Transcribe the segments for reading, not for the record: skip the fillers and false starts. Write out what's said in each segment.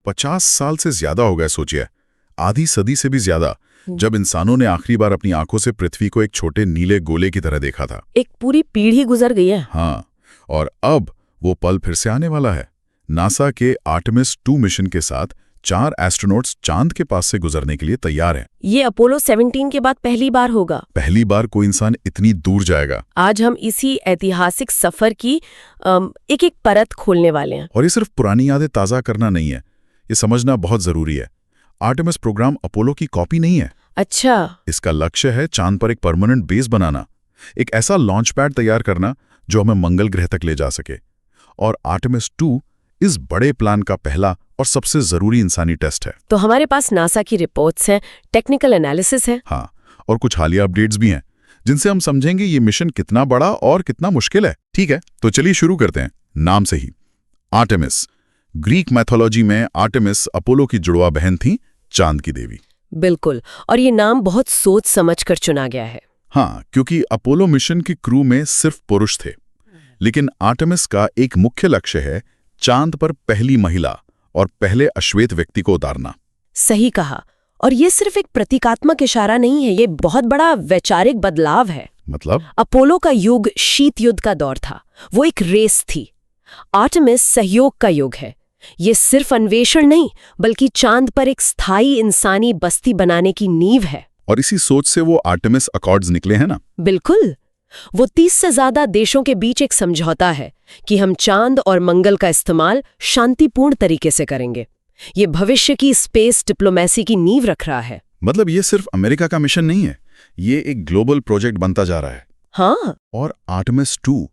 50 साल से ज्यादा हो गए, सोचिए, आधी सदी से भी ज्यादा, जब इंसानों ने आखिरी बार अपनी आंखों से पृथ्वी को एक छोटे नीले गोले की तरह देखा था। एक पूरी पीढ़ी गुजर गई है। हाँ, और अब वो पल फिर से आने वाला है। नासा के आर्टेमिस 2 मिशन के साथ 4 एस्ट्रोनॉट्स चांद के पास से गुजरने के लिए तैयार हैं। ये अपोलो 17 के बाद पहली बार होगा। पहली बार कोई इंसान इतनी दूर जाएगा। आज हम इसी ऐतिहासिक सफर की एक एक परत खोलने वाले हैं। और ये सिर्फ पुरानी यादें ताज़ा करना नहीं है, ये समझना बहुत जरूरी है। आर्टेमिस प्रोग्राम अपोलो की कॉपी नहीं है। अच्छा, इसका लक्ष्य है चांद पर एक परमानेंट बेस बनाना, एक ऐसा लॉन्च पैड तैयार करना जो हमें मंगल ग्रह तक ले जा सके। और आर्टेमिस 2 इस बड़े प्लान का पहला और सबसे जरूरी इंसानी टेस्ट है। तो हमारे पास नासा की रिपोर्ट्स हैं, टेक्निकल एनालिसिस है। हाँ, और कुछ हालिया अपडेट्स भी हैं जिनसे हम समझेंगे ये मिशन कितना बड़ा और कितना मुश्किल है। ठीक है, तो चलिए शुरू करते हैं। नाम से ही, आर्टेमिस। ग्रीक मैथोलॉजी में आर्टेमिस अपोलो की जुड़वा बहन थी, चांद की देवी। बिल्कुल, और ये नाम बहुत सोच समझ कर चुना गया है। हाँ, क्योंकि अपोलो मिशन की क्रू में सिर्फ पुरुष थे, लेकिन आर्टेमिस का एक मुख्य लक्ष्य है चांद पर पहली महिला और पहले अश्वेत व्यक्ति को उतारना। सही कहा। और ये सिर्फ एक प्रतीकात्मक इशारा नहीं है, ये बहुत बड़ा वैचारिक बदलाव है। मतलब? अपोलो का युग शीत युद्ध का दौर था, वो एक रेस थी। आर्टेमिस सहयोग का युग है। ये सिर्फ अन्वेषण नहीं, बल्कि चांद पर एक स्थायी इंसानी बस्ती बनाने की नींव है। और इसी सोच से वो आर्टेमिस अकॉर्ड्स निकले हैं ना? बिल्कुल। वो 30 से ज्यादा देशों के बीच एक समझौता है कि हम चांद और मंगल का इस्तेमाल शांतिपूर्ण तरीके से करेंगे। ये भविष्य की स्पेस डिप्लोमेसी की नींव रख रहा है। मतलब ये सिर्फ अमेरिका का मिशन नहीं है, ये एक ग्लोबल प्रोजेक्ट बनता जा रहा है। हाँ। और आर्टेमिस 2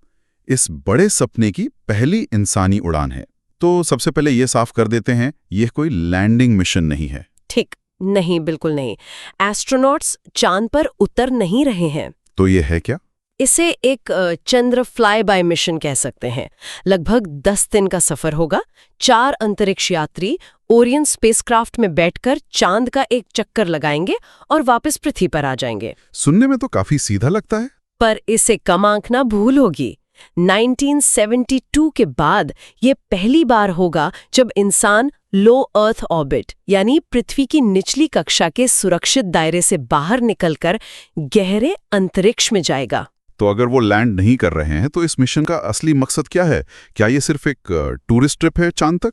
इस बड़े सपने की पहली इंसानी उड़ान है। तो सबसे पहले ये साफ कर देते हैं, ये कोई लैंडिंग मिशन नहीं है। ठीक नहीं, बिल्कुल नहीं। एस्ट्रोनॉट्स चांद पर उतर नहीं रहे हैं। तो ये है क्या? इसे एक चंद्र फ्लाई बाय मिशन कह सकते हैं। लगभग 10 दिन का सफर होगा। 4 अंतरिक्ष यात्री ओरियन स्पेसक्राफ्ट में बैठकर चांद का एक चक्कर लगाएंगे और वापस पृथ्वी पर आ जाएंगे। सुनने में तो काफी सीधा लगता है, पर इसे कम आंकना भूल होगी। 1972 के बाद ये पहली बार होगा जब इंसान लो अर्थ ऑर्बिट यानी पृथ्वी की निचली कक्षा के सुरक्षित दायरे से बाहर निकलकर गहरे अंतरिक्ष में जाएगा। तो अगर वो लैंड नहीं कर रहे हैं तो इस मिशन का असली मकसद क्या है? क्या ये सिर्फ एक टूरिस्ट ट्रिप है चांद तक?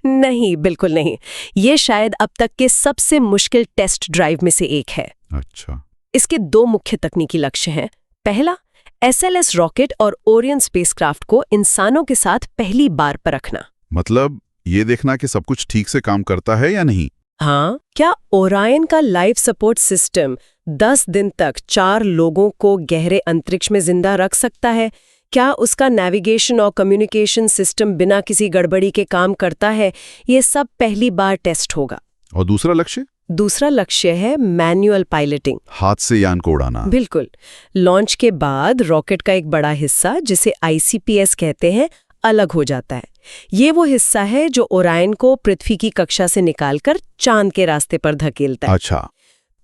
नहीं, बिल्कुल नहीं। ये शायद अब तक के सबसे मुश्किल टेस्ट ड्राइव में से एक है। अच्छा। इसके 2 मुख्य तकनीकी लक्ष्य हैं। पहला, SLS रॉकेट और ओरियन स्पेसक्राफ्ट को इंसानों के साथ पहली बार परखना। मतलब ये देखना कि सब कुछ ठीक से काम करता है या नहीं। हाँ, क्या ओरायन का लाइफ सपोर्ट सिस्टम 10 दिन तक 4 लोगों को गहरे अंतरिक्ष में जिंदा रख सकता है? क्या उसका नेविगेशन और कम्युनिकेशन सिस्टम बिना किसी गड़बड़ी के काम करता है? ये सब पहली बार टेस्ट होगा। और दूसरा लक्ष्य? दूसरा लक्ष्य है मैनुअल पायलटिंग, हाथ से यान को उड़ाना। बिल्कुल। लॉन्च के बाद रॉकेट का एक बड़ा हिस्सा, जिसे ICPS कहते हैं, अलग हो जाता है। ये वो हिस्सा है जो ओरायन को पृथ्वी की कक्षा से निकालकर चांद के रास्ते पर धकेलता है। अच्छा।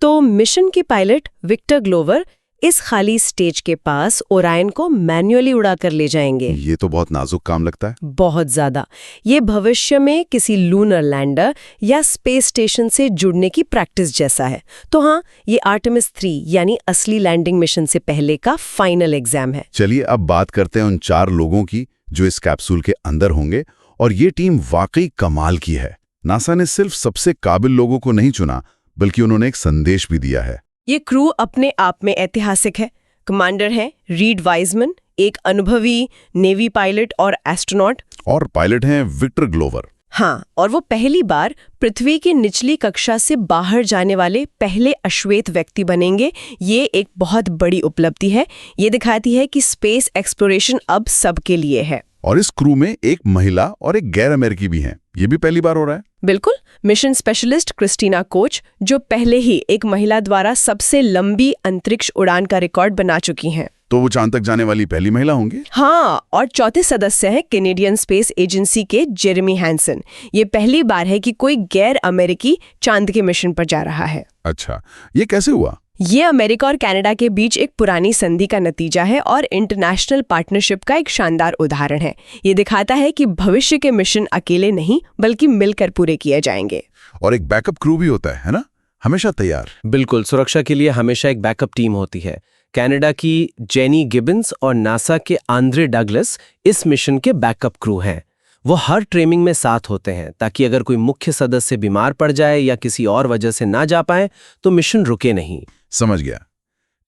तो मिशन के पायलट विक्टर ग्लोवर इस खाली स्टेज के पास ओरायन को मैन्युअली उड़ाकर ले जाएंगे। ये तो बहुत नाजुक काम लगता है। बहुत ज्यादा। ये भविष्य में किसी लूनर लैंडर या स्पेस स्टेशन से जुड़ने की प्रैक्टिस जैसा है। तो हाँ, ये आर्टेमिस 3 यानी असली लैंडिंग मिशन से पहले का फाइनल एग्जाम है। चलिए अब बात करते हैं उन 4 लोगों की जो इस कैप्सूल के अंदर होंगे। और ये टीम वाकई कमाल की है। नासा ने सिर्फ सबसे काबिल लोगों को नहीं चुना, बल्कि उन्होंने एक संदेश भी दिया है। ये क्रू अपने आप में ऐतिहासिक है। कमांडर हैं रीड वाइजमैन, एक अनुभवी नेवी पायलट और एस्ट्रोनॉट। और पायलट हैं विक्टर ग्लोवर। हाँ, और वो पहली बार पृथ्वी की निचली कक्षा से बाहर जाने वाले पहले अश्वेत व्यक्ति बनेंगे। ये एक बहुत बड़ी उपलब्धि है। ये दिखाती है कि स्पेस एक्सप्लोरेशन अब सबके लिए है। और इस क्रू में एक महिला और एक गैर अमेरिकी भी हैं। ये भी पहली बार हो रहा है। बिल्कुल। मिशन स्पेशलिस्ट क्रिस्टीना कोच, जो पहले ही एक महिला द्वारा सबसे लंबी अंतरिक्ष उड़ान का रिकॉर्ड बना चुकी हैं। तो वो चांद तक जाने वाली पहली महिला होंगी। हाँ, और चौथे सदस्य हैं कैनेडियन स्पेस एजेंसी के जेरेमी हैंसन। ये पहली बार है कि कोई गैर अमेरिकी चांद के मिशन पर जा रहा है। अच्छा, ये कैसे हुआ? ये अमेरिका और कनाडा के बीच एक पुरानी संधि का नतीजा है और इंटरनेशनल पार्टनरशिप का एक शानदार उदाहरण है। ये दिखाता है कि भविष्य के मिशन अकेले नहीं बल्कि मिलकर पूरे किए जाएंगे। और एक बैकअप क्रू भी होता है ना, हमेशा तैयार। बिल्कुल, सुरक्षा के लिए हमेशा एक बैकअप टीम होती है। कनाडा की जेनी गिब्बन्स और नासा के आंद्रे डगलस इस मिशन के बैकअप क्रू हैं। वो हर ट्रेनिंग में साथ होते हैं ताकि अगर कोई मुख्य सदस्य बीमार पड़ जाए या किसी और वजह से ना जा पाए तो मिशन रुके नहीं। समझ गया।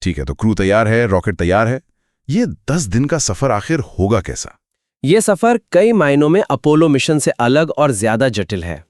ठीक है, तो क्रू तैयार है, रॉकेट तैयार है। ये 10 दिन का सफर आखिर होगा कैसा? ये सफर कई मायनों में अपोलो मिशन से अलग और ज्यादा जटिल है।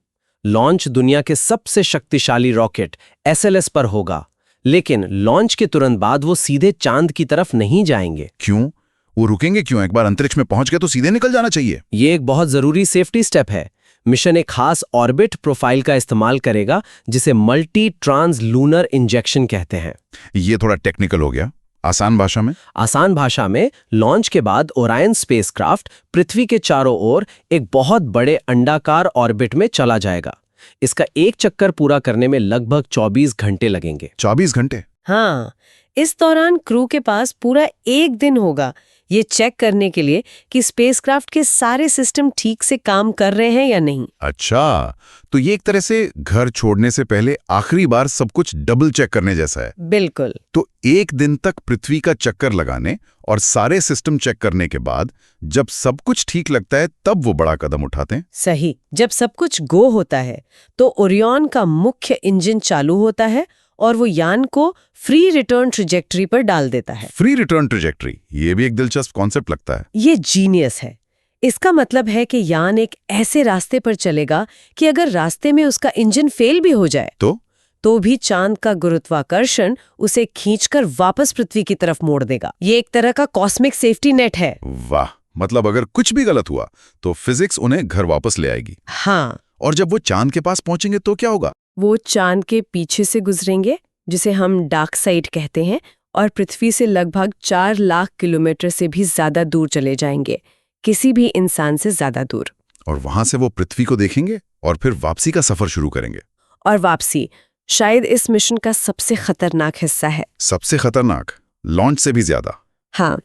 लॉन्च दुनिया के सबसे शक्तिशाली रॉकेट SLS पर होगा, लेकिन लॉन्च के तुरंत बाद वो सीधे चांद की तरफ नहीं जाएंगे। क्यों? वो रुकेंगे क्यों? एक बार अंतरिक्ष में पहुंच गए तो सीधे निकल जाना चाहिए। ये एक बहुत जरूरी सेफ्टी स्टेप है। मिशन एक खास ऑर्बिट प्रोफाइल का इस्तेमाल करेगा जिसे मल्टी ट्रांस लूनर इंजेक्शन कहते हैं। ये थोड़ा टेक्निकल हो गया। आसान भाषा में? आसान भाषा में, लॉन्च के बाद ओरायन स्पेसक्राफ्ट पृथ्वी के चारों ओर एक बहुत बड़े अंडाकार ऑर्बिट में चला जाएगा। इसका एक चक्कर पूरा करने में लगभग 24 घंटे लगेंगे। 24 घंटे? हाँ, इस दौरान क्रू के पास पूरा एक दिन होगा ये चेक करने के लिए कि स्पेसक्राफ्ट के सारे सिस्टम ठीक से काम कर रहे हैं या नहीं। अच्छा, तो ये एक तरह से घर छोड़ने से पहले आखिरी बार सब कुछ डबल चेक करने जैसा है। बिल्कुल। तो एक दिन तक पृथ्वी का चक्कर लगाने और सारे सिस्टम चेक करने के बाद जब सब कुछ ठीक लगता है तब वो बड़ा कदम उठाते हैं। सही। जब सब कुछ गो होता है तो ओरियन का मुख्य इंजन चालू होता है और वो यान को फ्री रिटर्न ट्रेजेक्टरी पर डाल देता है। फ्री रिटर्न ट्रेजेक्टरी, ये भी एक दिलचस्प कॉन्सेप्ट लगता है। ये जीनियस है। इसका मतलब है कि यान एक ऐसे रास्ते पर चलेगा कि अगर रास्ते में उसका इंजन फेल भी हो जाए तो भी चांद का गुरुत्वाकर्षण उसे खींचकर वापस पृथ्वी की तरफ मोड़ देगा। ये एक तरह का कॉस्मिक सेफ्टी नेट है। वाह, मतलब अगर कुछ भी गलत हुआ तो फिजिक्स उन्हें घर वापस ले आएगी। हाँ। और जब वो चांद के पास पहुंचेंगे तो क्या होगा? वो चांद के पीछे से गुजरेंगे, जिसे हम डार्क साइड कहते हैं, और पृथ्वी से लगभग 4 लाख किलोमीटर से भी ज्यादा दूर चले जाएंगे, किसी भी इंसान से ज्यादा दूर। और वहां से वो पृथ्वी को देखेंगे और फिर वापसी का सफर शुरू करेंगे। और वापसी शायद इस मिशन का सबसे खतरनाक हिस्सा है। सबसे खतरनाक? लॉन्च से भी ज्यादा? हाँ,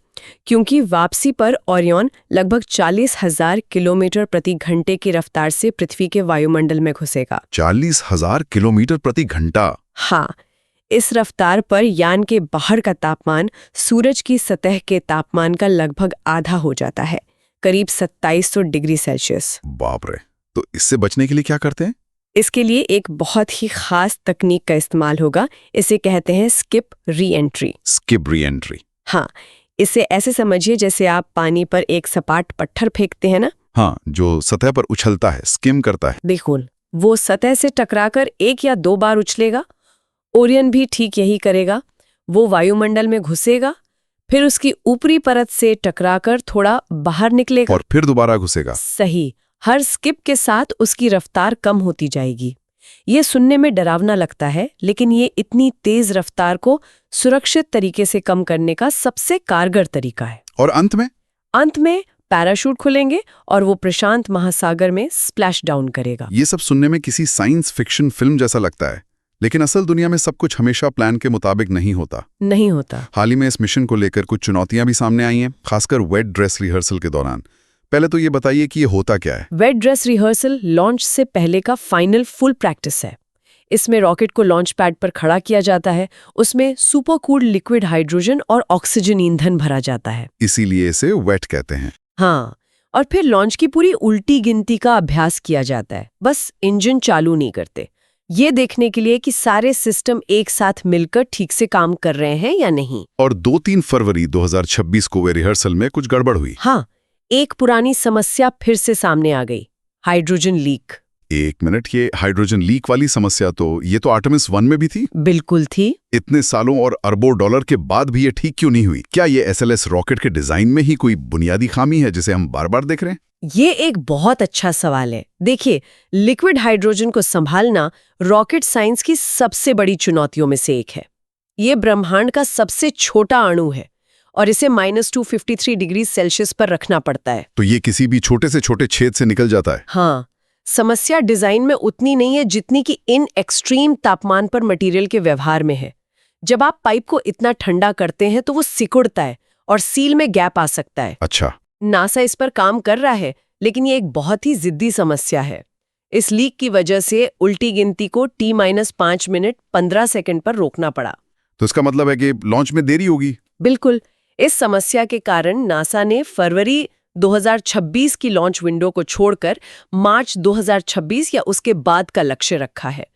क्योंकि वापसी पर ओरियन लगभग 40,000 किलोमीटर प्रति घंटे की रफ्तार से पृथ्वी के वायुमंडल में घुसेगा। 40,000 किलोमीटर प्रति घंटा? हाँ, इस रफ्तार पर यान के बाहर का तापमान सूरज की सतह के तापमान का लगभग आधा हो जाता है, करीब 2700 डिग्री सेल्सियस। बाप रे! तो इससे बचने के लिए क्या करते हैं? इसके लिए एक बहुत ही खास तकनीक का इस्तेमाल होगा। इसे कहते हैं skip re entry. Skip re entry? हाँ, इसे ऐसे समझिए जैसे आप पानी पर एक सपाट पत्थर फेंकते हैं ना। हाँ, जो सतह पर उछलता है, स्किम करता है। बिल्कुल, वो सतह से टकराकर 1 या 2 बार उछलेगा। ओरियन भी ठीक यही करेगा। वो वायुमंडल में घुसेगा, फिर उसकी ऊपरी परत से टकराकर थोड़ा बाहर निकलेगा और फिर दोबारा घुसेगा। सही। हर स्किप के साथ उसकी रफ्तार कम होती जाएगी। ये सुनने में डरावना लगता है, लेकिन ये इतनी तेज रफ्तार को सुरक्षित तरीके से कम करने का सबसे कारगर तरीका है। और अंत में पैराशूट खुलेंगे और वो प्रशांत महासागर में स्प्लैश डाउन करेगा। ये सब सुनने में किसी साइंस फिक्शन फिल्म जैसा लगता है, लेकिन असल दुनिया में सब कुछ हमेशा प्लान के मुताबिक नहीं होता। हाल ही में इस मिशन को लेकर कुछ चुनौतियां भी सामने आई हैं, खासकर वेट ड्रेस रिहर्सल के दौरान। पहले तो ये बताइए कि ये होता क्या है? वेट ड्रेस रिहर्सल लॉन्च से पहले का फाइनल फुल प्रैक्टिस है। इसमें रॉकेट को लॉन्च पैड पर खड़ा किया जाता है, उसमें सुपर कूल्ड लिक्विड हाइड्रोजन और ऑक्सीजन ईंधन भरा जाता है, इसीलिए इसे वेट कहते हैं। हाँ, और फिर लॉन्च की पूरी उल्टी गिनती का अभ्यास किया जाता है। बस इंजन चालू नहीं करते, ये देखने के लिए कि सारे सिस्टम एक साथ मिलकर ठीक से काम कर रहे हैं या नहीं। और 2-3 फरवरी 2026 को वे रिहर्सल में कुछ गड़बड़ हुई। हाँ, एक पुरानी समस्या फिर से सामने आ गई, हाइड्रोजन लीक। एक मिनट, ये हाइड्रोजन लीक वाली समस्या ये तो आर्टेमिस 1 में भी थी। बिल्कुल थी। इतने सालों और अरबों डॉलर के बाद भी ये ठीक क्यों नहीं हुई? क्या ये SLS रॉकेट के डिजाइन में ही कोई बुनियादी खामी है जिसे हम बार बार देख रहे हैं? ये एक बहुत अच्छा सवाल है। देखिए, लिक्विड हाइड्रोजन को संभालना रॉकेट साइंस की सबसे बड़ी चुनौतियों में से एक है। ये ब्रह्मांड का सबसे छोटा अणु है और इसे -253 डिग्री सेल्सियस पर रखना पड़ता है। तो ये किसी भी छोटे से छोटे छेद से निकल जाता है? हाँ, समस्या डिजाइन में उतनी नहीं है जितनी कि इन एक्सट्रीम तापमान पर मटेरियल के व्यवहार में है। जब आप पाइप को इतना ठंडा करते हैं तो वो सिकुड़ता है और सील में गैप आ सकता है। अच्छा। नासा इस पर काम कर रहा है, लेकिन ये एक बहुत ही जिद्दी समस्या है। इस लीक की वजह से उल्टी गिनती को T-5 मिनट 15 सेकंड पर रोकना पड़ा। तो इसका मतलब है कि लॉन्च में देरी होगी। बिल्कुल। इस समस्या के कारण नासा ने फरवरी 2026 की लॉन्च विंडो को छोड़कर मार्च 2026 या उसके बाद का लक्ष्य रखा है।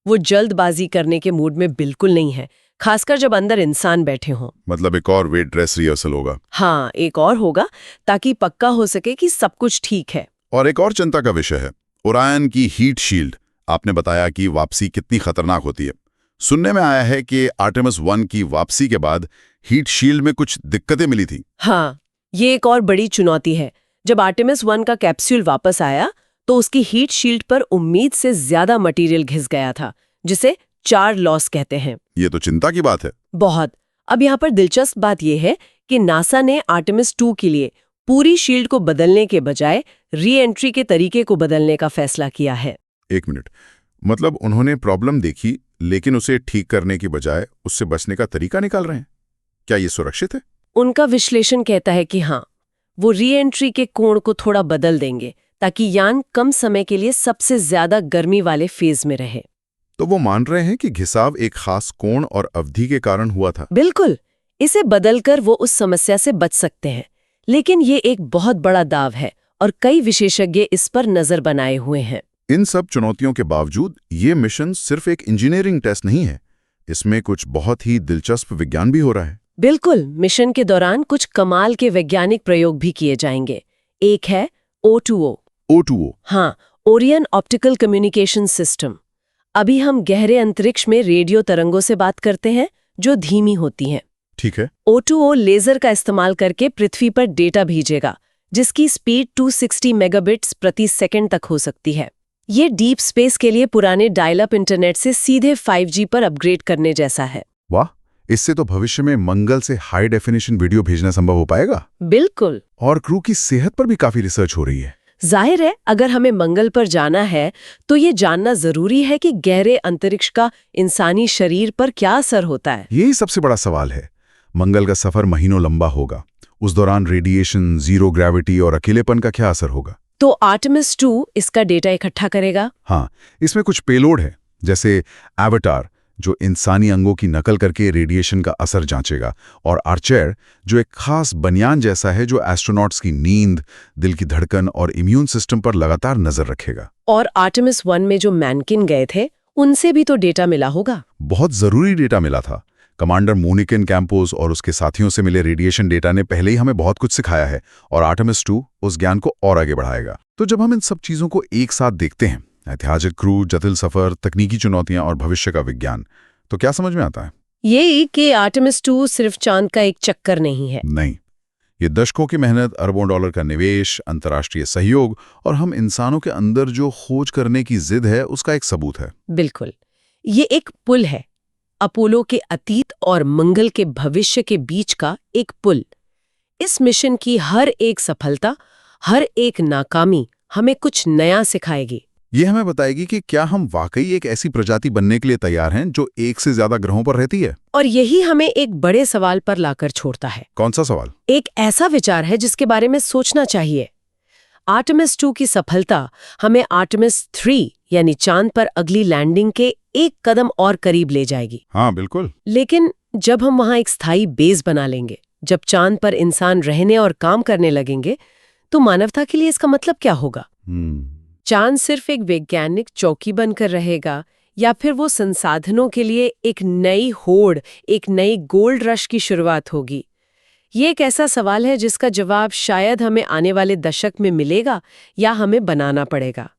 वो जल्दबाजी करने के मूड में बिल्कुल नहीं है, खासकर जब अंदर इंसान बैठे हों। मतलब एक और वेट ड्रेस रिहर्सल होगा। हाँ, एक और होगा ताकि पक्का हो सके कि सब कुछ ठीक है। और एक और चिंता का विषय है ओरायन की हीट शील्ड। आपने बताया कि वापसी कितनी खतरनाक होती है। सुनने में आया है कि आर्टेमिस 1 की वापसी के बाद हीट शील्ड में कुछ दिक्कतें मिली थी। हाँ, ये एक और बड़ी चुनौती है। जब आर्टेमिस 1 का कैप्सूल वापस आया तो उसकी हीट शील्ड पर उम्मीद से ज्यादा मटेरियल घिस गया था, जिसे चार लॉस कहते हैं। ये तो चिंता की बात है। बहुत। अब यहाँ पर दिलचस्प बात यह है कि नासा ने आर्टेमिस 2 के लिए पूरी शील्ड को बदलने के बजाय री एंट्री के तरीके को बदलने का फैसला किया है। एक मिनट, मतलब उन्होंने प्रॉब्लम देखी लेकिन उसे ठीक करने की बजाय उससे बचने का तरीका निकाल रहे हैं। क्या ये सुरक्षित है? उनका विश्लेषण कहता है कि हाँ, वो री एंट्री के कोण को थोड़ा बदल देंगे ताकि यान कम समय के लिए सबसे ज्यादा गर्मी वाले फेज में रहे। तो वो मान रहे हैं कि घिसाव एक खास कोण और अवधि के कारण हुआ था। बिल्कुल। इसे बदलकर वो उस समस्या से बच सकते हैं, लेकिन ये एक बहुत बड़ा दाव है और कई विशेषज्ञ इस पर नजर बनाए हुए हैं। इन सब चुनौतियों के बावजूद ये मिशन सिर्फ एक इंजीनियरिंग टेस्ट नहीं है, इसमें कुछ बहुत ही दिलचस्प विज्ञान भी हो रहा है। बिल्कुल। मिशन के दौरान कुछ कमाल के वैज्ञानिक प्रयोग भी किए जाएंगे। एक है O2O। O2O। हाँ, ओरियन ऑप्टिकल कम्युनिकेशन सिस्टम। अभी हम गहरे अंतरिक्ष में रेडियो तरंगों से बात करते हैं जो धीमी होती हैं। ठीक है। O2O लेजर का इस्तेमाल करके पृथ्वी पर डेटा भेजेगा, जिसकी स्पीड 260 मेगाबिट्स प्रति सेकंड तक हो सकती है। ये डीप स्पेस के लिए पुराने डायल अप इंटरनेट से सीधे 5G पर अपग्रेड करने जैसा है। वाह, इससे तो भविष्य में मंगल से हाई डेफिनेशन वीडियो भेजना संभव हो पाएगा। बिल्कुल। और क्रू की सेहत पर भी काफी रिसर्च हो रही है। जाहिर है, अगर हमें मंगल पर जाना है तो ये जानना जरूरी है कि गहरे अंतरिक्ष का इंसानी शरीर पर क्या असर होता है। यही सबसे बड़ा सवाल है। मंगल का सफर महीनों लंबा होगा। उस दौरान रेडिएशन, जीरो ग्रेविटी और अकेलेपन का क्या असर होगा? तो आर्टेमिस 2 इसका डेटा इकट्ठा करेगा। हाँ, इसमें कुछ पेलोड है, जैसे एवाटार जो इंसानी अंगों की नकल करके रेडिएशन का असर जांचेगा, और आर्चर जो एक खास बनियान जैसा है जो एस्ट्रोनॉट्स की नींद, दिल की धड़कन और इम्यून सिस्टम पर लगातार नजर रखेगा। और आर्टेमिस 1 में जो मैनकिन गए थे उनसे भी तो डेटा मिला होगा। बहुत जरूरी डेटा मिला था। कमांडर मोनिकिन कैंपोस और उसके साथियों से मिले रेडिएशन डेटा ने पहले ही हमें बहुत कुछ सिखाया है, और आर्टेमिस 2 उस ज्ञान को और आगे बढ़ाएगा। तो जब हम इन सब चीजों को एक साथ देखते हैं, ऐतिहासिक क्रू, जटिल सफर, तकनीकी चुनौतियां और भविष्य का विज्ञान, तो क्या समझ में आता है? यही कि आर्टेमिस 2 सिर्फ चांद का एक चक्कर नहीं है। नहीं, ये दशकों की मेहनत, अरबों डॉलर का निवेश, अंतर्राष्ट्रीय सहयोग और हम इंसानों के अंदर जो खोज करने की जिद है उसका एक सबूत है। बिल्कुल। ये एक पुल है, अपोलो के अतीत और मंगल के भविष्य के बीच का एक पुल। इस मिशन की हर एक सफलता, हर एक नाकामी हमें कुछ नया सिखाएगी। ये हमें बताएगी कि क्या हम वाकई एक ऐसी प्रजाति बनने के लिए तैयार हैं जो एक से ज्यादा ग्रहों पर रहती है। और यही हमें एक बड़े सवाल पर लाकर छोड़ता है। कौन सा सवाल? एक ऐसा विचार है जिसके बारे में सोचना चाहिए। आर्टेमिस 2 की सफलता हमें आर्टेमिस 3 यानी चांद पर अगली लैंडिंग के एक कदम और करीब ले जाएगी। हाँ, बिल्कुल। लेकिन जब हम वहां एक स्थायी बेस बना लेंगे, जब चांद पर इंसान रहने और काम करने लगेंगे, तो मानवता के लिए इसका मतलब क्या होगा? चांद सिर्फ एक वैज्ञानिक चौकी बनकर रहेगा, या फिर वो संसाधनों के लिए एक नई होड़, एक नई गोल्ड रश की शुरुआत होगी? ये एक ऐसा सवाल है जिसका जवाब शायद हमें आने वाले दशक में मिलेगा या हमें बनाना पड़ेगा।